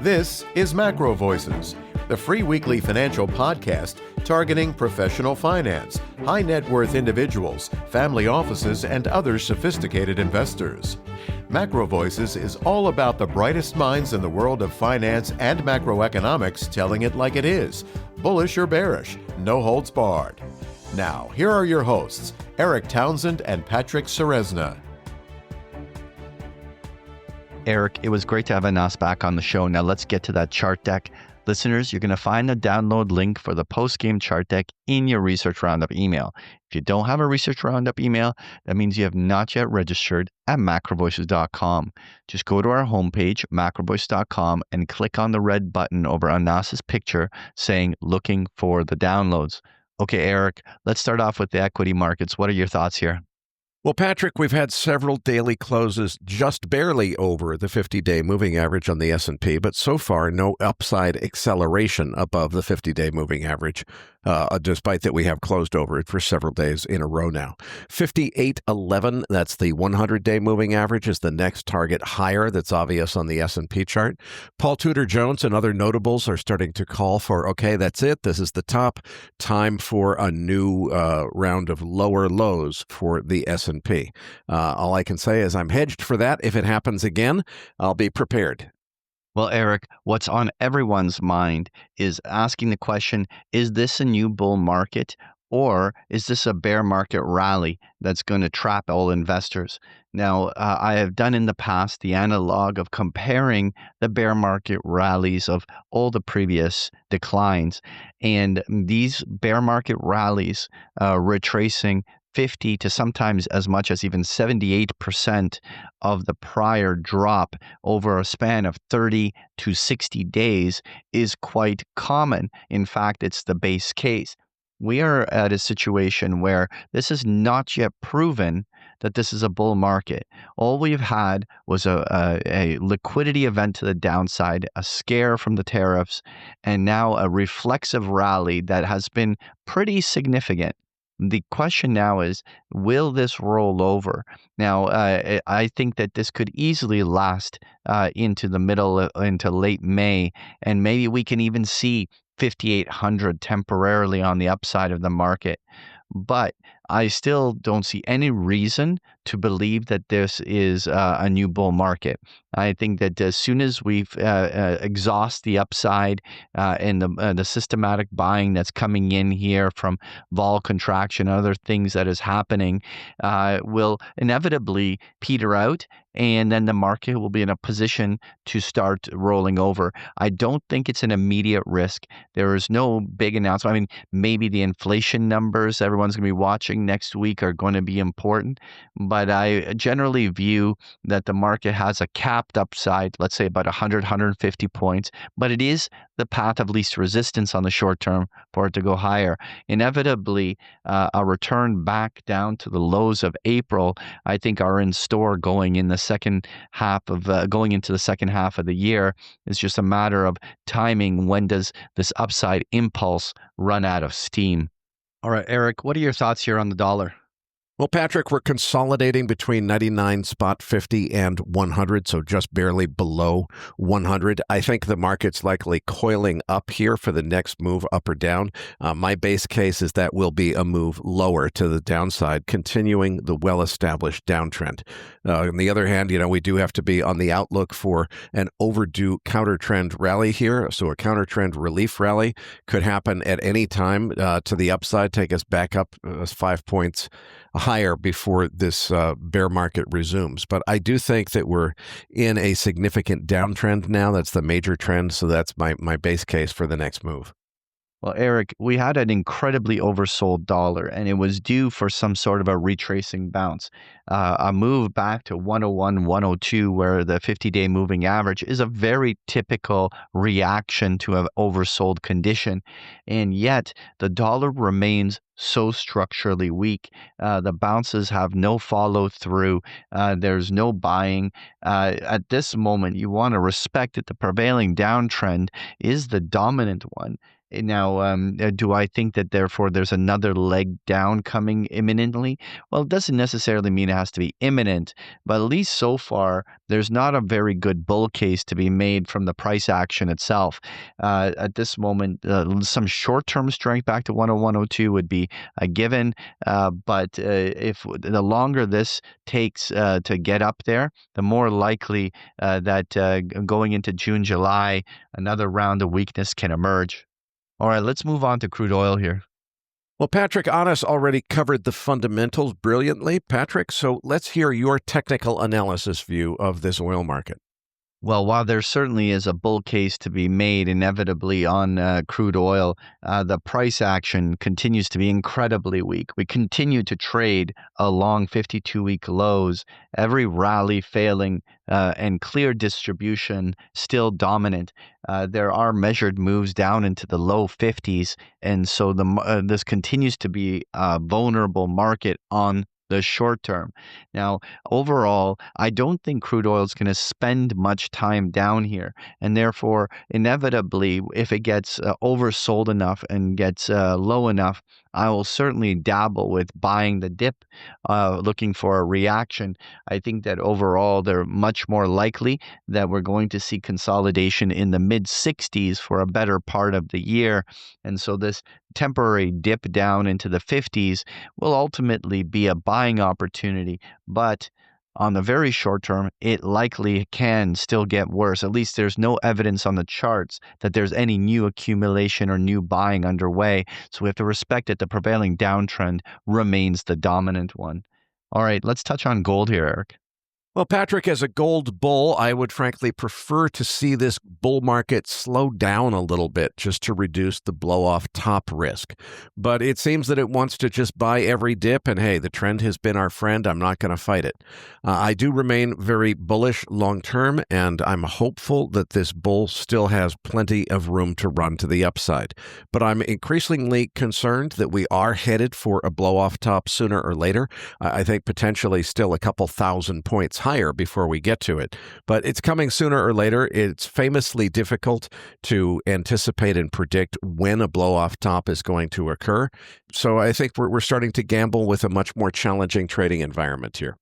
This is MacroVoices, the free weekly financial podcast targeting professional finance, high net worth individuals, family offices, and other sophisticated investors. MacroVoices is all about the brightest minds in the world of finance and macroeconomics telling it like it is, bullish or bearish, no holds barred. Now, here are your hosts, Eric Townsend and Patrick Ceresna. Eric, it was great to have Anas back on the show. Now let's get to that chart deck. Listeners, you're going to find the download link for the post-game chart deck in your Research Roundup email. If you don't have a Research Roundup email, that means you have not yet registered at macrovoices.com. Just go to our homepage, macrovoices.com, and click on the red button over Anas's picture saying looking for the downloads. Okay, Eric, let's start off with the equity markets. What are your thoughts here? Well, Patrick, we've had several daily closes just barely over the 50-day moving average on the S&P, but so far no upside acceleration above the 50-day moving average, despite that we have closed over it for several days in a row now. 58.11, that's the 100-day moving average, is the next target higher that's obvious on the S&P chart. Paul Tudor Jones and other notables are starting to call for, okay, that's it. This is the top. Time for a new round of lower lows for the S&P. All I can say is I'm hedged for that. If it happens again, I'll be prepared. Well, Eric, what's on everyone's mind is asking the question, is this a new bull market or is this a bear market rally that's going to trap all investors? Now, I have done in the past the analog of comparing the bear market rallies of all the previous declines, and these bear market rallies retracing 50 to sometimes as much as even 78% of the prior drop over a span of 30 to 60 days is quite common. In fact, it's the base case. We are at a situation where this is not yet proven that this is a bull market. All we've had was a liquidity event to the downside, a scare from the tariffs, and now a reflexive rally that has been pretty significant. The question now is, will this roll over? Now, I think that this could easily last into the middle, into late May, and maybe we can even see 5,800 temporarily on the upside of the market. But I still don't see any reason to believe that this is a new bull market. I think that as soon as we've exhaust the upside and the systematic buying that's coming in here from vol contraction and other things that is happening will inevitably peter out, and then the market will be in a position to start rolling over. I don't think it's an immediate risk. There is no big announcement. I mean, maybe the inflation numbers everyone's going to be watching next week are going to be important, but I generally view that the market has a capped upside, let's say about 100, 150 points, but it is the path of least resistance on the short term for it to go higher. Inevitably, a return back down to the lows of April, I think, are in store going in the second half of going into the second half of the year. It's just a matter of timing. When does this upside impulse run out of steam? All right, Eric, what are your thoughts here on the dollar? Well, Patrick, we're consolidating between 99.50 and 100, so just barely below 100. I think the market's likely coiling up here for the next move up or down. My base case is that will be a move lower to the downside, continuing the well-established downtrend. On the other hand, we do have to be on the outlook for an overdue counter-trend rally here. So a counter-trend relief rally could happen at any time to the upside, take us back up 5 points higher before this bear market resumes. But I do think that we're in a significant downtrend now. That's the major trend. So that's my base case for the next move. Well, Eric, we had an incredibly oversold dollar, and it was due for some sort of a retracing bounce. A move back to 101, 102, where the 50-day moving average is a very typical reaction to an oversold condition. And yet, the dollar remains so structurally weak. The bounces have no follow through. There's no buying. At this moment, you want to respect that the prevailing downtrend is the dominant one. Now, do I think that therefore there's another leg down coming imminently? Well, it doesn't necessarily mean it has to be imminent, but at least so far, there's not a very good bull case to be made from the price action itself. At this moment, some short-term strength back to 101.02 would be a given, but if the longer this takes to get up there, the more likely that going into June, July, another round of weakness can emerge. All right, let's move on to crude oil here. Well, Patrick Annas already covered the fundamentals brilliantly, Patrick, so let's hear your technical analysis view of this oil market. Well, while there certainly is a bull case to be made inevitably on crude oil, the price action continues to be incredibly weak. We continue to trade along 52-week lows, every rally failing and clear distribution still dominant. There are measured moves down into the low 50s, and so this continues to be a vulnerable market on the short term. Now, overall, I don't think crude oil is going to spend much time down here. And therefore, inevitably, if it gets oversold enough and gets low enough, I will certainly dabble with buying the dip, looking for a reaction. I think that overall, they're much more likely that we're going to see consolidation in the mid 60s for a better part of the year. And so this temporary dip down into the 50s will ultimately be a buying opportunity. But on the very short term, it likely can still get worse. At least there's no evidence on the charts that there's any new accumulation or new buying underway. So we have to respect that the prevailing downtrend remains the dominant one. All right, let's touch on gold here, Eric. Well, Patrick, as a gold bull, I would frankly prefer to see this bull market slow down a little bit just to reduce the blow-off top risk. But it seems that it wants to just buy every dip, and hey, the trend has been our friend. I'm not going to fight it. I do remain very bullish long-term, and I'm hopeful that this bull still has plenty of room to run to the upside. But I'm increasingly concerned that we are headed for a blow-off top sooner or later. I think potentially still a couple thousand points higher before we get to it. But it's coming sooner or later. It's famously difficult to anticipate and predict when a blow-off top is going to occur. So I think we're starting to gamble with a much more challenging trading environment here.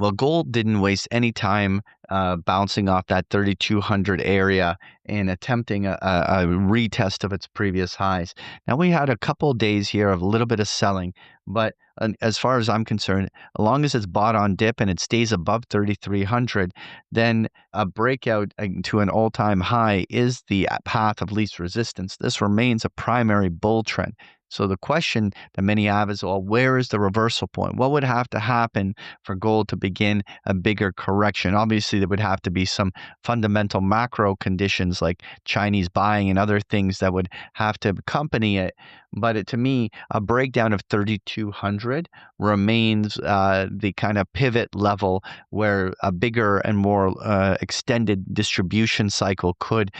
Well, gold didn't waste any time bouncing off that 3,200 area and attempting a retest of its previous highs. Now, we had a couple of days here of a little bit of selling, but as far as I'm concerned, as long as it's bought on dip and it stays above 3,300, then a breakout to an all-time high is the path of least resistance. This remains a primary bull trend. So the question that many have is, well, where is the reversal point? What would have to happen for gold to begin a bigger correction? Obviously, there would have to be some fundamental macro conditions like Chinese buying and other things that would have to accompany it. But to me, a breakdown of 3,200 remains the kind of pivot level where a bigger and more extended distribution cycle could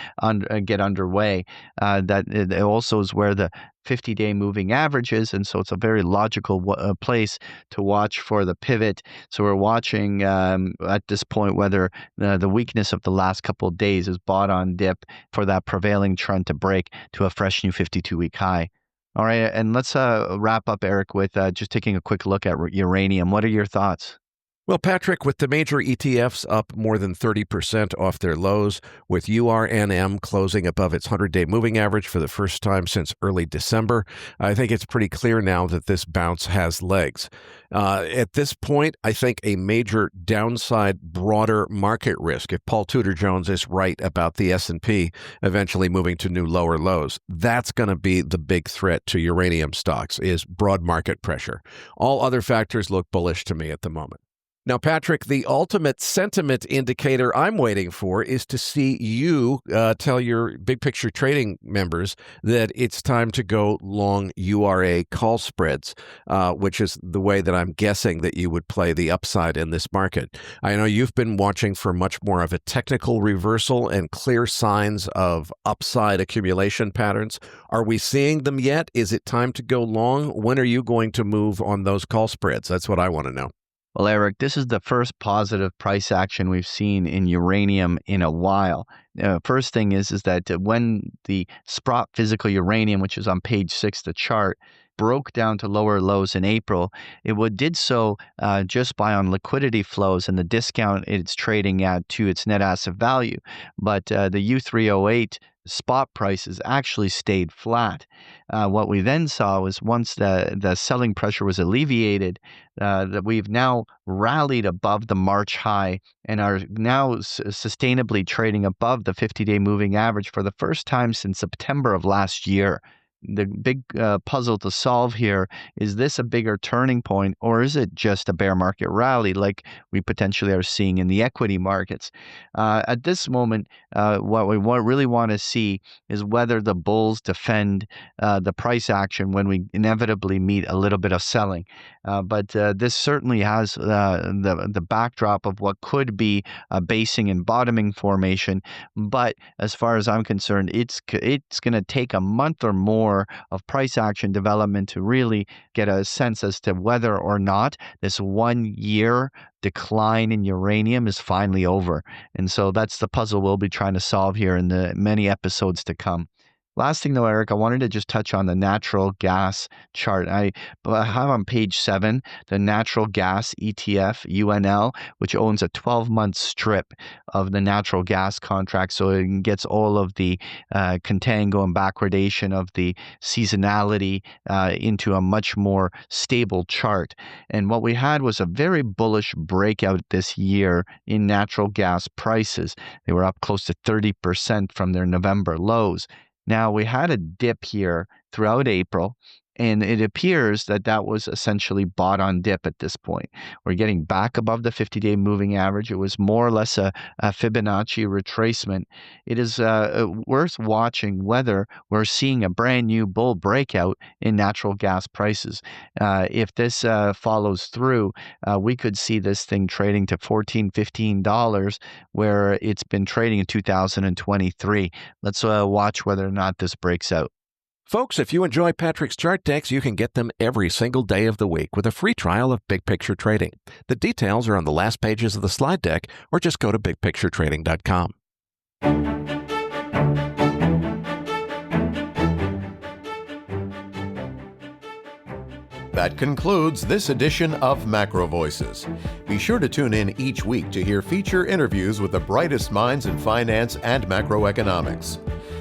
get underway. That it also is where the 50-day moving averages, and so it's a very logical place to watch for the pivot. So we're watching at this point whether the weakness of the last couple of days is bought on dip for that prevailing trend to break to a fresh new 52-week high. All right, and let's wrap up, Eric, with just taking a quick look at uranium. What are your thoughts? Well, Patrick, with the major ETFs up more than 30% off their lows, with URNM closing above its 100-day moving average for the first time since early December, I think it's pretty clear now that this bounce has legs. At this point, I think a major downside broader market risk, if Paul Tudor Jones is right about the S&P eventually moving to new lower lows, that's going to be the big threat to uranium stocks, is broad market pressure. All other factors look bullish to me at the moment. Now, Patrick, the ultimate sentiment indicator I'm waiting for is to see you tell your big picture trading members that it's time to go long URA call spreads, which is the way that I'm guessing that you would play the upside in this market. I know you've been watching for much more of a technical reversal and clear signs of upside accumulation patterns. Are we seeing them yet? Is it time to go long? When are you going to move on those call spreads? That's what I want to know. Well, Eric, this is the first positive price action we've seen in uranium in a while. First thing is that when the spot physical uranium, which is on page 6, the chart, broke down to lower lows in April, did so just by on liquidity flows and the discount it's trading at to its net asset value. But the U308 spot prices actually stayed flat. What we then saw was once the selling pressure was alleviated, that we've now rallied above the March high and are now sustainably trading above the 50-day moving average for the first time since September of last year. The big puzzle to solve here, is this a bigger turning point, or is it just a bear market rally like we potentially are seeing in the equity markets? At this moment, what we really want to see is whether the bulls defend the price action when we inevitably meet a little bit of selling. But this certainly has the backdrop of what could be a basing and bottoming formation. But as far as I'm concerned, it's going to take a month or more of price action development to really get a sense as to whether or not this 1 year decline in uranium is finally over. And so that's the puzzle we'll be trying to solve here in the many episodes to come. Last thing though, Eric, I wanted to just touch on the natural gas chart. I have on page 7 the natural gas ETF, UNL, which owns a 12-month strip of the natural gas contract. So it gets all of the contango and backwardation of the seasonality into a much more stable chart. And what we had was a very bullish breakout this year in natural gas prices. They were up close to 30% from their November lows. Now, we had a dip here throughout April, and it appears that was essentially bought on dip at this point. We're getting back above the 50-day moving average. It was more or less a Fibonacci retracement. It is worth watching whether we're seeing a brand new bull breakout in natural gas prices. If this follows through, we could see this thing trading to $14, $15, where it's been trading in 2023. Let's watch whether or not this breaks out. Folks, if you enjoy Patrick's chart decks, you can get them every single day of the week with a free trial of Big Picture Trading. The details are on the last pages of the slide deck, or just go to bigpicturetrading.com. That concludes this edition of MacroVoices. Be sure to tune in each week to hear feature interviews with the brightest minds in finance and macroeconomics.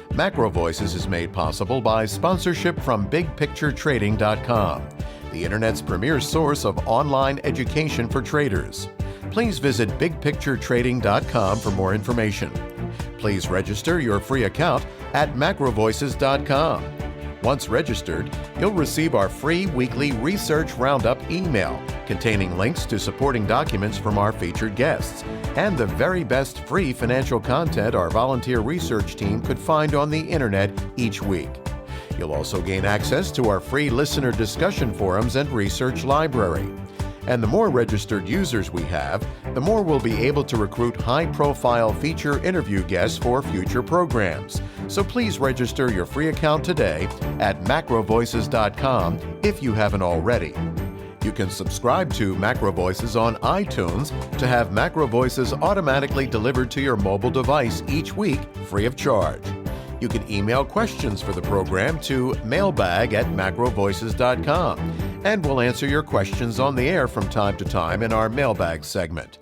MacroVoices is made possible by sponsorship from BigPictureTrading.com, the Internet's premier source of online education for traders. Please visit BigPictureTrading.com for more information. Please register your free account at MacroVoices.com. Once registered, you'll receive our free weekly Research Roundup email containing links to supporting documents from our featured guests and the very best free financial content our volunteer research team could find on the internet each week. You'll also gain access to our free listener discussion forums and research library. And the more registered users we have, the more we'll be able to recruit high-profile feature interview guests for future programs. So please register your free account today at macrovoices.com if you haven't already. You can subscribe to MacroVoices on iTunes to have MacroVoices automatically delivered to your mobile device each week free of charge. You can email questions for the program to mailbag@macrovoices.com, and we'll answer your questions on the air from time to time in our mailbag segment.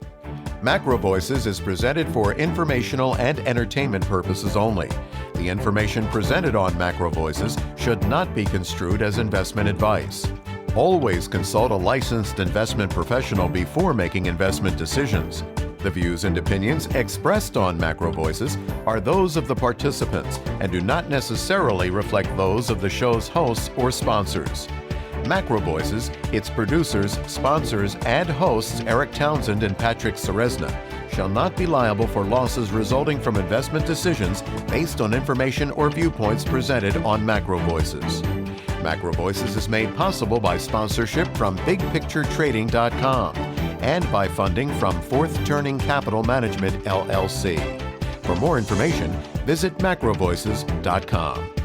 MacroVoices is presented for informational and entertainment purposes only. The information presented on MacroVoices should not be construed as investment advice. Always consult a licensed investment professional before making investment decisions. The views and opinions expressed on MacroVoices are those of the participants and do not necessarily reflect those of the show's hosts or sponsors. MacroVoices, its producers, sponsors, and hosts Eric Townsend and Patrick Ceresna shall not be liable for losses resulting from investment decisions based on information or viewpoints presented on MacroVoices. MacroVoices is made possible by sponsorship from BigPictureTrading.com and by funding from Fourth Turning Capital Management, LLC. For more information, visit macrovoices.com.